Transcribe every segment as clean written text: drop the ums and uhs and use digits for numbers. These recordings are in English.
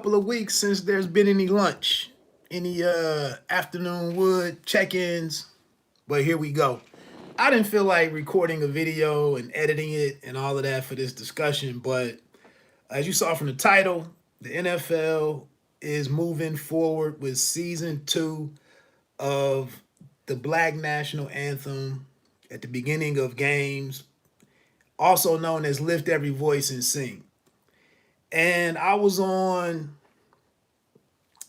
couple of weeks since there's been any lunch, any afternoon wood check-ins, but here we go. I didn't feel like recording a video and editing it and all of that for this discussion, but as you saw from the title, the NFL is moving forward with season 2 of the Black National Anthem at the beginning of games, also known as Lift Every Voice and Sing. And I was on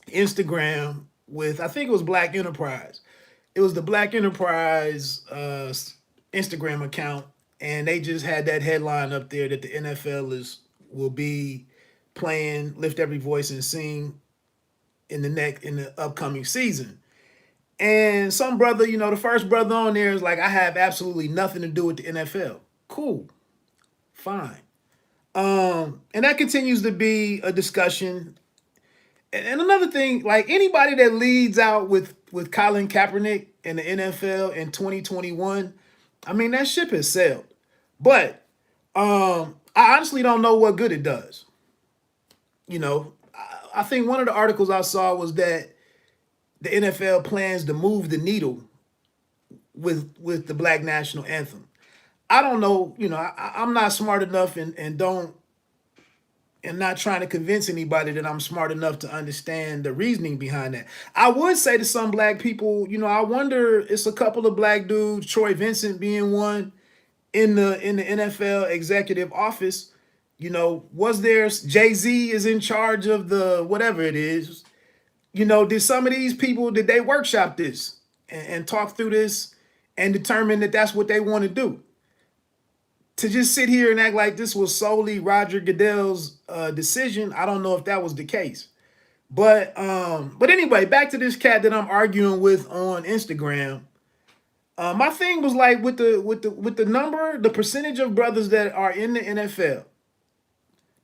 Instagram with, I think it was Black Enterprise. It was the Black Enterprise Instagram account, and they just had that headline up there that the NFL will be playing Lift Every Voice and Sing in the upcoming season. And some brother, the first brother on there is like, I have absolutely nothing to do with the NFL. Cool, fine. And that continues to be a discussion. And another thing, like anybody that leads out with Colin Kaepernick in the NFL in 2021, I mean, that ship has sailed. But I honestly don't know what good it does. I think one of the articles I saw was that the NFL plans to move the needle with the Black National Anthem. I don't know, I'm not smart enough and not trying to convince anybody that I'm smart enough to understand the reasoning behind that. I would say to some black people, I wonder, it's a couple of black dudes, Troy Vincent being one, in the NFL executive office. Was there, Jay-Z is in charge of the whatever it is. Did some of these people, did they workshop this and talk through this and determine that that's what they want to do? To just sit here and act like this was solely Roger Goodell's decision, I don't know if that was the case. But anyway, back to this cat that I'm arguing with on Instagram. My thing was like with the number, the percentage of brothers that are in the NFL,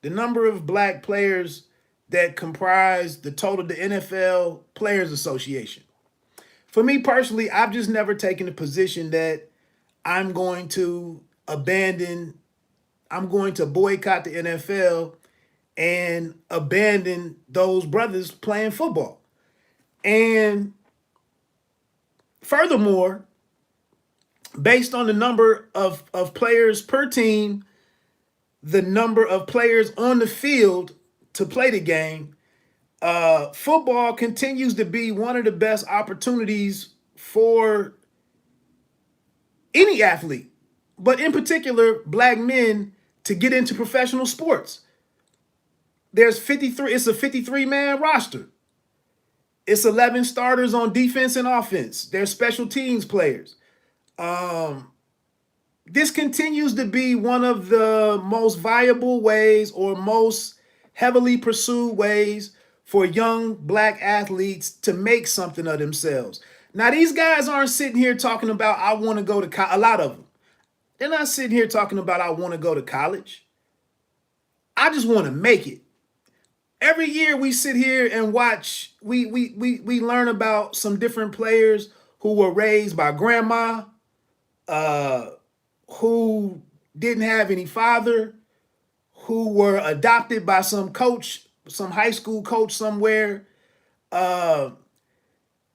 the number of black players that comprise the total, the NFL Players Association. For me personally, I've just never taken the position that I'm going to boycott the NFL and abandon those brothers playing football. And furthermore, based on the number of players per team, the number of players on the field to play the game, football continues to be one of the best opportunities for any athlete, but in particular, black men, to get into professional sports. There's 53, it's a 53-man roster. It's 11 starters on defense and offense. There's special teams players. This continues to be one of the most viable ways or most heavily pursued ways for young black athletes to make something of themselves. Now, these guys aren't sitting here talking about, I want to go to college. A lot of them. They're not sitting here talking about, I want to go to college. I just want to make it. Every year we sit here and watch, we learn about some different players who were raised by grandma, who didn't have any father, who were adopted by some coach, some high school coach somewhere.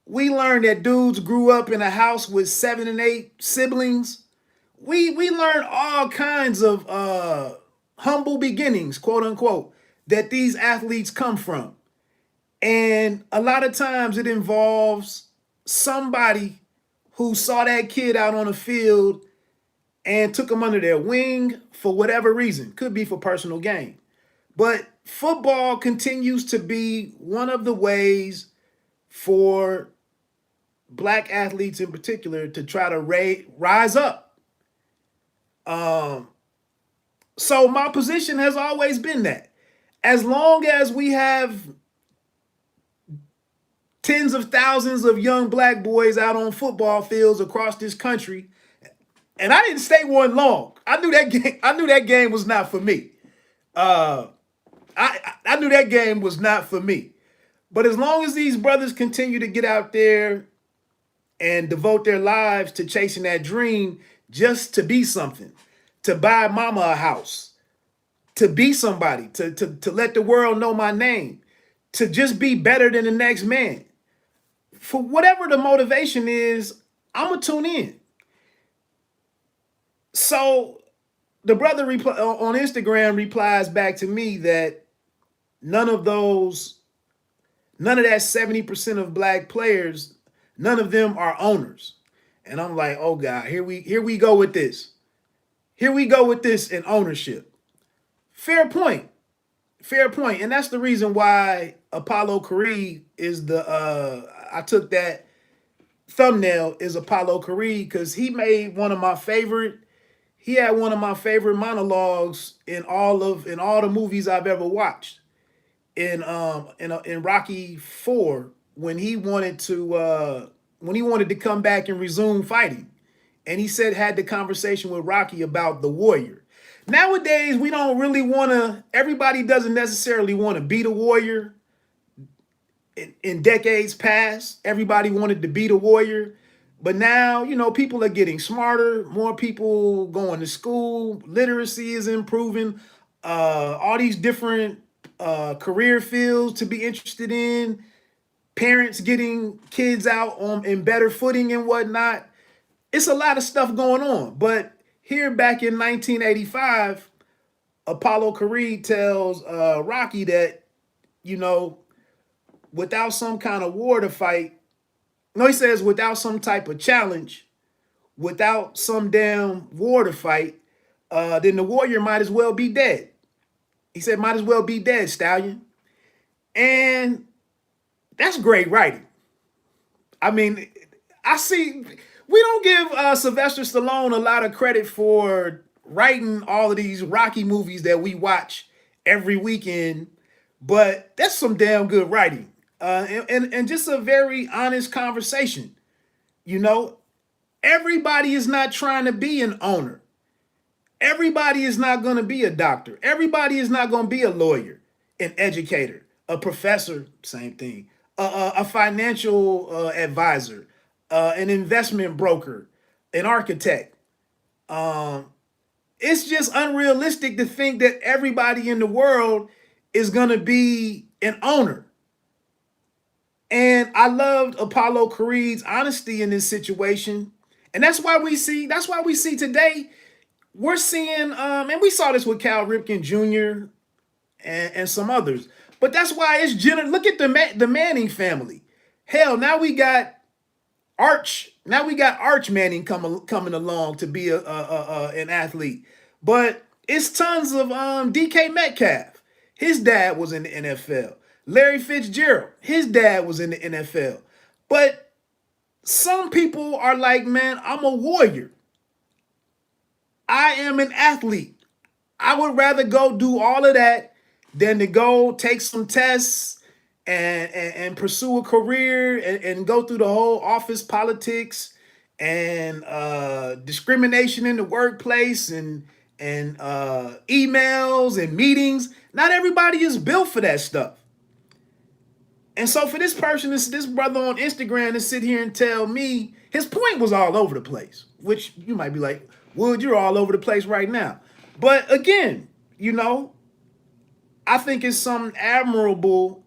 We learned that dudes grew up in a house with 7 and 8 siblings. We learned all kinds of humble beginnings, quote unquote, that these athletes come from. And a lot of times it involves somebody who saw that kid out on the field and took him under their wing for whatever reason. Could be for personal gain. But football continues to be one of the ways for black athletes in particular to try to rise up. So my position has always been that as long as we have tens of thousands of young black boys out on football fields across this country, and I didn't stay one long. I knew that game was not for me. I knew that game was not for me. But as long as these brothers continue to get out there and devote their lives to chasing that dream just to be something, to buy mama a house, to be somebody, to let the world know my name, to just be better than the next man. For whatever the motivation is, I'm going to tune in. So the brother on Instagram replies back to me that none of that 70% of black players, none of them are owners. And I'm like, oh God, here we go with this. Here we go with this in ownership. Fair point. Fair point. And that's the reason why Apollo Creed is I took that thumbnail is Apollo Creed, because he had one of my favorite monologues in all the movies I've ever watched. In Rocky 4, when he wanted to come back and resume fighting. And he had the conversation with Rocky about the warrior. Nowadays, we don't really want to, everybody doesn't necessarily want to be the warrior. In decades past, everybody wanted to be the warrior. But now, people are getting smarter, more people going to school, literacy is improving, all these different career fields to be interested in, parents getting kids out in better footing and whatnot. It's a lot of stuff going on. But here back in 1985, Apollo Creed tells Rocky that, without some kind of war to fight, he says without some type of challenge, without some damn war to fight, then the warrior might as well be dead. He said, might as well be dead, Stallion. And that's great writing. I mean, we don't give Sylvester Stallone a lot of credit for writing all of these Rocky movies that we watch every weekend, but that's some damn good writing. And just a very honest conversation. Everybody is not trying to be an owner. Everybody is not going to be a doctor. Everybody is not going to be a lawyer, an educator, a professor, same thing, a financial advisor, an investment broker, an architect. It's just unrealistic to think that everybody in the world is going to be an owner. And I loved Apollo Creed's honesty in this situation. And that's why we see today, we're seeing, and we saw this with Cal Ripken Jr. and some others. But that's why it's look at the Manning family. Hell, now we got Arch Manning coming along to be an athlete. But it's tons of DK Metcalf. His dad was in the NFL. Larry Fitzgerald, his dad was in the NFL. But some people are like, man, I'm a warrior. I am an athlete. I would rather go do all of that than to go take some tests and pursue a career and go through the whole office politics and discrimination in the workplace and emails and meetings. Not everybody is built for that stuff. And so for this person, this brother on Instagram to sit here and tell me, his point was all over the place, which you might be like, Wood, you're all over the place right now. But again, I think it's something admirable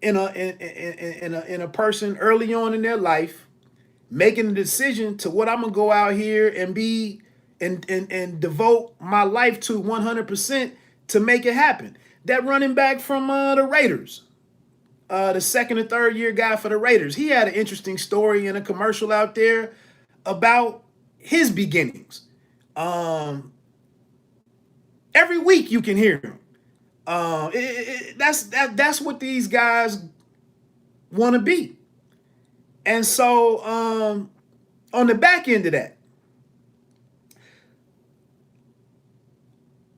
in a person early on in their life making a decision to what I'm gonna go out here and be and devote my life to 100% to make it happen. That running back from the Raiders, the second or third year guy for the Raiders, he had an interesting story in a commercial out there about his beginnings. Every week you can hear him. That's what these guys want to be. And so on the back end of that,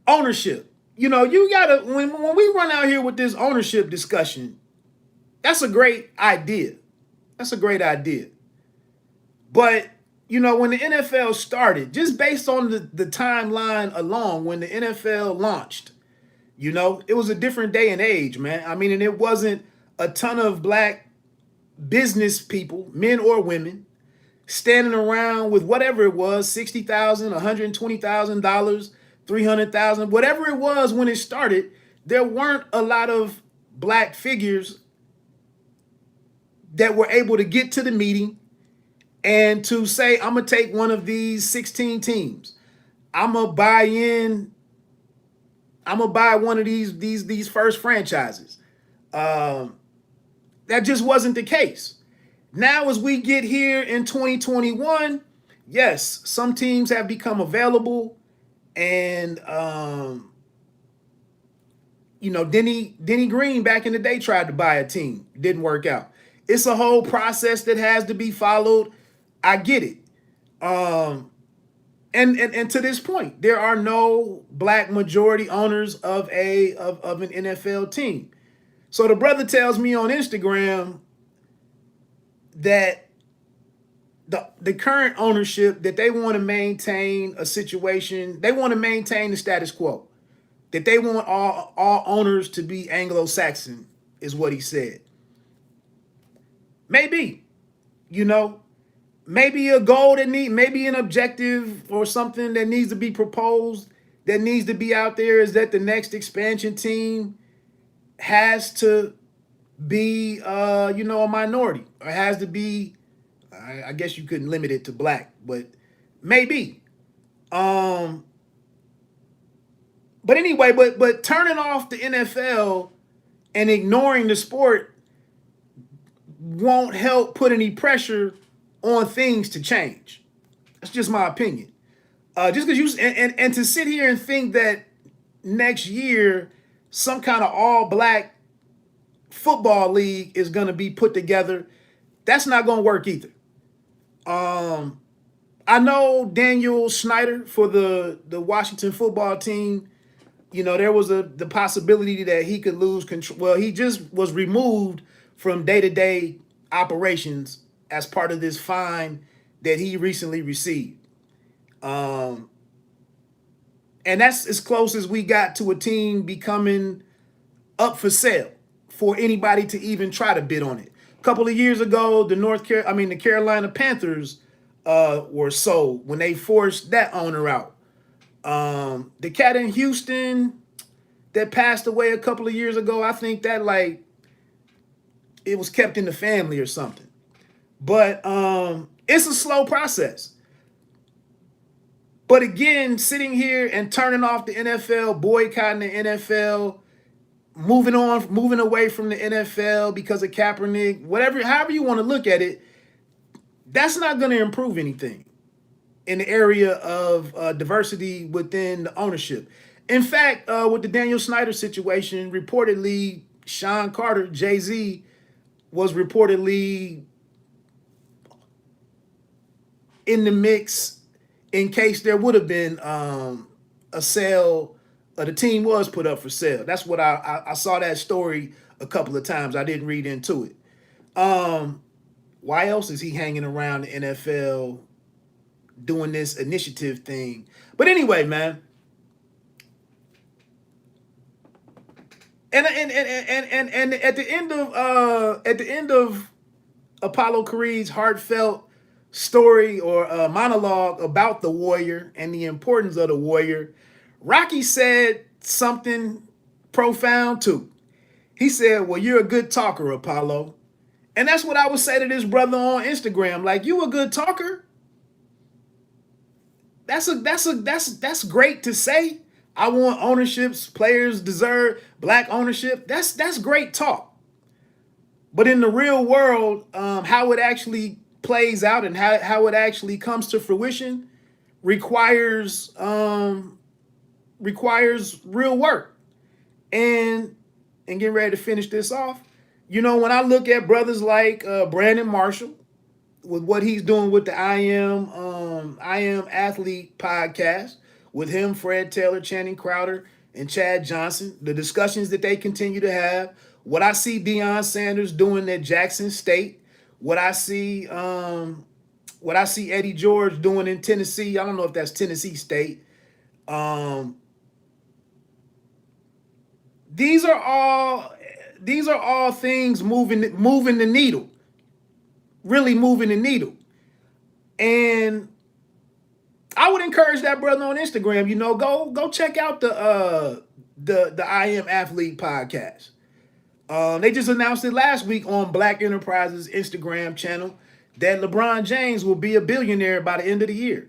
ownership. You gotta, when we run out here with this ownership discussion, that's a great idea. That's a great idea. But when the NFL started, just based on the timeline alone, when the NFL launched, it was a different day and age, man. I mean, and it wasn't a ton of black business people, men or women, standing around with whatever it was, $60,000, $120,000, $300,000, whatever it was when it started. There weren't a lot of black figures that were able to get to the meeting and to say, I'm gonna take one of these 16 teams. I'm gonna buy one of these first franchises. That just wasn't the case. Now, as we get here in 2021, yes, some teams have become available, and Denny Green back in the day tried to buy a team, didn't work out. It's a whole process that has to be followed. I get it. And to this point, there are no black majority owners of an NFL team. So the brother tells me on Instagram that the current ownership, that they want to maintain a situation, they want to maintain the status quo, that they want all owners to be Anglo-Saxon, is what he said. Maybe, maybe a goal maybe an objective or something that needs to be proposed, that needs to be out there, is that the next expansion team has to be, a minority, or has to be, I guess you couldn't limit it to black, but maybe. But anyway, but turning off the NFL and ignoring the sport won't help put any pressure on things to change. That's just my opinion. Just because and to sit here and think that next year some kind of all black football league is going to be put together, that's not going to work either. I know Daniel Snyder for the Washington football team. There was the possibility that he could lose control. Well, he just was removed from day-to-day operations as part of this fine that he recently received. And that's as close as we got to a team becoming up for sale for anybody to even try to bid on it. A couple of years ago, the Carolina Panthers were sold when they forced that owner out. The cat in Houston that passed away a couple of years ago, I think that it was kept in the family or something. But it's a slow process. But again, sitting here and turning off the NFL, boycotting the NFL, moving away from the NFL because of Kaepernick, however you want to look at it, that's not going to improve anything in the area of diversity within the ownership. In fact, with the Daniel Snyder situation, reportedly, Sean Carter, Jay-Z, was reportedly in the mix in case there would have been a sale. The team was put up for sale. That's what I saw that story a couple of times. I didn't read into it. Why else is he hanging around the NFL doing this initiative thing? But anyway, man. And at the end of Apollo Creed's heartfelt story or monologue about the warrior and the importance of the warrior, Rocky said something profound too. He said, "Well, you're a good talker, Apollo." And that's what I would say to this brother on Instagram. Like, you a good talker? That's great to say. I want ownerships, players deserve black ownership. That's great talk. But in the real world, how it actually plays out and how it actually comes to fruition requires real work. And getting ready to finish this off, when I look at brothers like Brandon Marshall with what he's doing with the I Am Athlete podcast, with him, Fred Taylor, Channing Crowder, and Chad Johnson, the discussions that they continue to have, what I see Deion Sanders doing at Jackson State, what I see Eddie George doing in Tennessee. I don't know if that's Tennessee State. These are all things moving the needle, really moving the needle. And I would encourage that brother on Instagram, go check out the I Am Athlete podcast. They just announced it last week on Black Enterprise's Instagram channel that LeBron James will be a billionaire by the end of the year.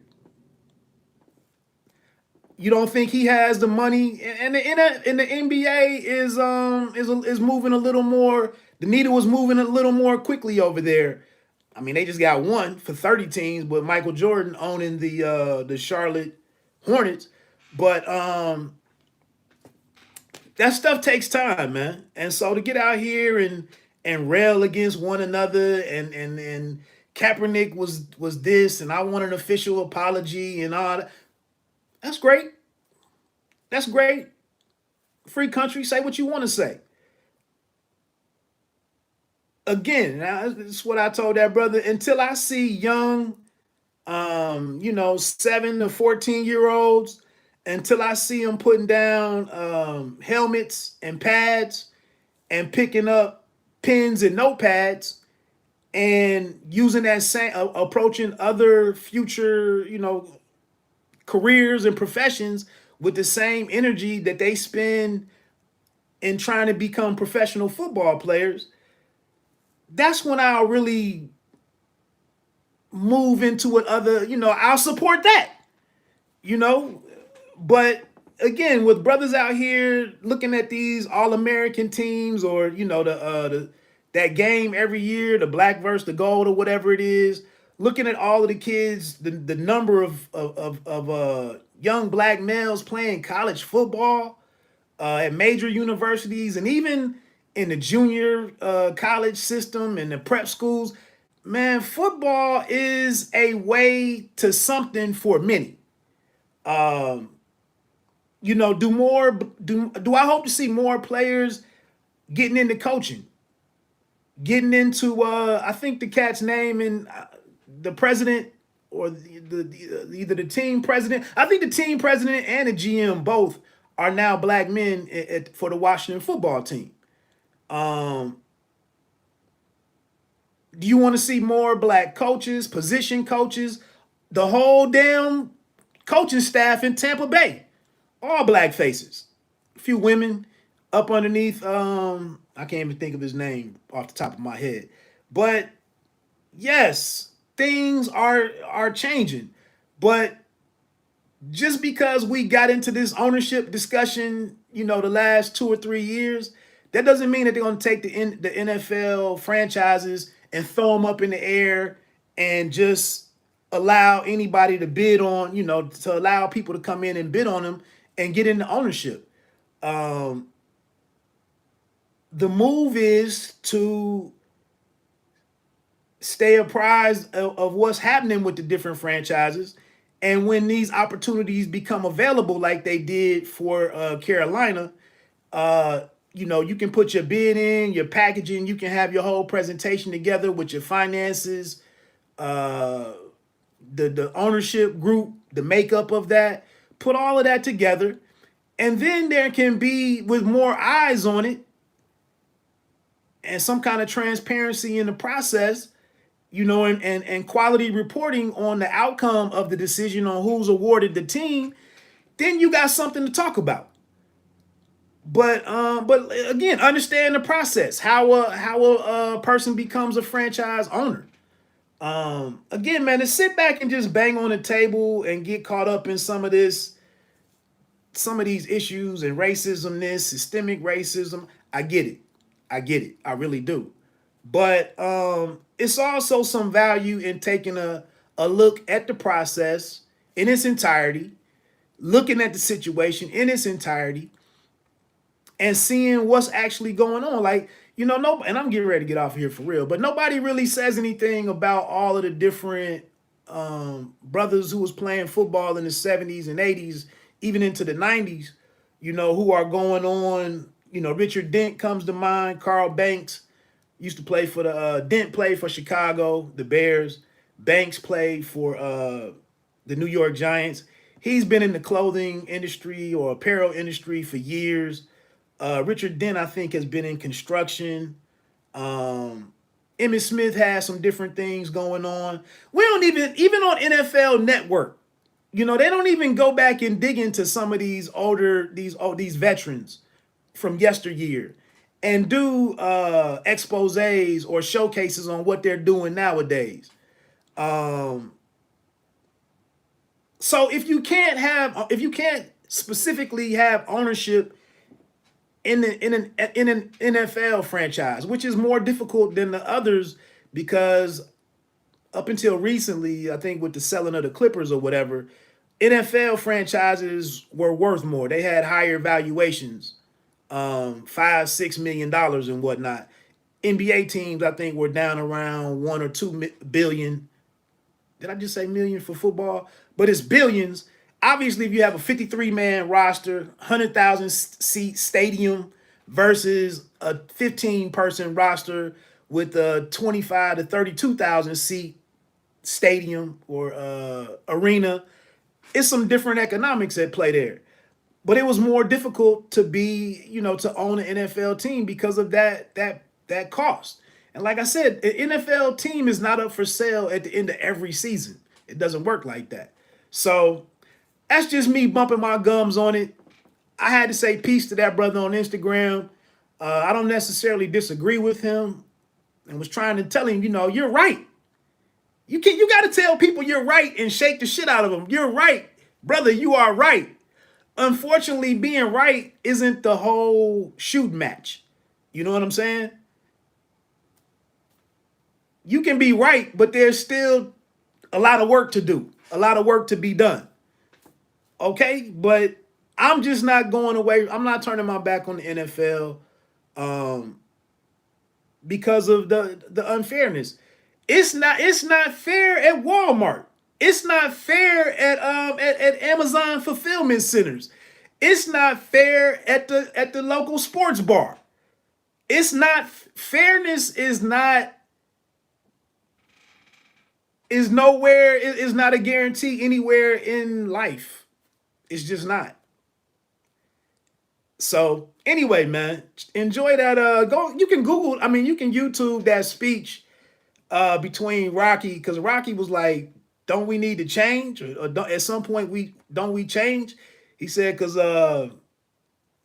You don't think he has the money? And the NBA is moving a little more. The needle is moving a little more quickly over there. I mean, they just got one for 30 teams, but Michael Jordan owning the Charlotte Hornets. But that stuff takes time, man. And so to get out here and rail against one another and Kaepernick was this and I want an official apology and all that. That's great. That's great. Free country, say what you want to say. Again, this is what I told that brother. Until I see young, 7 to 14-year-olds, until I see them putting down helmets and pads and picking up pens and notepads and using that same, approaching other future, careers and professions with the same energy that they spend in trying to become professional football players, that's when I'll really move into what other, I'll support that, But again, with brothers out here looking at these All-American teams or, that game every year, the black versus the gold or whatever it is, looking at all of the kids, the number of young black males playing college football at major universities and even in the junior college system and the prep schools, man, football is a way to something for many. Do I hope to see more players getting into coaching, getting into I think the cat's name and the president or either the team president. I think the team president and the GM both are now black men for the Washington football team. Do you want to see more black coaches, position coaches, the whole damn coaching staff in Tampa Bay, all black faces, a few women up underneath. I can't even think of his name off the top of my head, but yes, things are changing. But just because we got into this ownership discussion, the last 2 or 3 years, that doesn't mean that they're going to take the NFL franchises and throw them up in the air and just allow anybody to bid on, to allow people to come in and bid on them and get into ownership. The move is to stay apprised of what's happening with the different franchises. And when these opportunities become available, like they did for Carolina, you can put your bid in, your packaging, you can have your whole presentation together with your finances, the ownership group, the makeup of that, put all of that together. And then there can be, with more eyes on it and some kind of transparency in the process, and quality reporting on the outcome of the decision on who's awarded the team, then you got something to talk about. But again, understand the process, how a person becomes a franchise owner. Again, man, to sit back and just bang on the table and get caught up in some of these issues and racism, systemic racism, I get it. I really do. But it's also some value in taking a look at the process in its entirety, looking at the situation in its entirety, and seeing what's actually going on. Like, no, and I'm getting ready to get off here for real, but nobody really says anything about all of the different brothers who was playing football in the 70s and 80s, even into the 90s, who are going on. Richard Dent comes to mind, Carl Banks. Used to play for Dent played for Chicago, the Bears. Banks played for the New York Giants. He's been in the clothing industry or apparel industry for years. Richard Dent, I think, has been in construction. Emmitt Smith has some different things going on. We don't even on NFL Network, they don't even go back and dig into some of these older, these veterans from yesteryear and do exposés or showcases on what they're doing nowadays. So if you can't specifically have ownership in an NFL franchise, which is more difficult than the others, because up until recently, I think with the selling of the Clippers or whatever, NFL franchises were worth more. They had higher valuations, $5-6 million and whatnot. NBA teams, I think, were down around 1 or 2 billion. Did I just say million for football? But it's billions. Obviously, if you have a 53-man roster, 100,000 seat stadium versus a 15-person roster with a 25 to 32,000 seat stadium or arena, it's some different economics at play there. But it was more difficult to be, to own an NFL team because of that cost. And like I said, an NFL team is not up for sale at the end of every season. It doesn't work like that. So that's just me bumping my gums on it. I had to say peace to that brother on Instagram. I don't necessarily disagree with him, and was trying to tell him, you're right. You got to tell people you're right and shake the shit out of them. You're right, brother. You are right. Unfortunately, being right isn't the whole shoot match. You know what I'm saying? You can be right, but there's still a lot of work to do, a lot of work to be done. Okay, but I'm just not going away. I'm not turning my back on the NFL because of the unfairness. It's not fair at Walmart. It's not fair at Amazon fulfillment centers. It's not fair at the local sports bar. It's not fairness is not a guarantee anywhere in life. It's just not. So anyway, man, enjoy that. You can YouTube that speech between Rocky, because Rocky was like, don't we need to change? Or at some point we change? He said, because I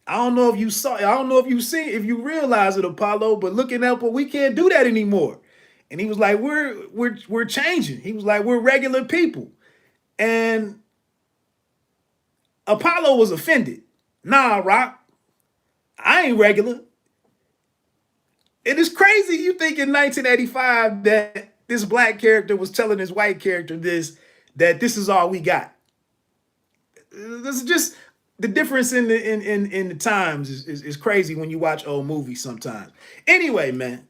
don't know if you realize it, Apollo, but looking up, we can't do that anymore. And he was like, we're changing. He was like, we're regular people. And Apollo was offended. Nah, Rock, I ain't regular. It is crazy you think in 1985 that this black character was telling his white character that this is all we got. This is just the difference in the times is crazy when you watch old movies sometimes. Anyway, man,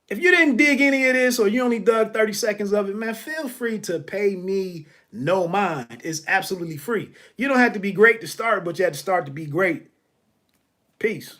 if you didn't dig any of this or you only dug 30 seconds of it, man, feel free to pay me no mind. It's absolutely free. You don't have to be great to start, but you have to start to be great. Peace.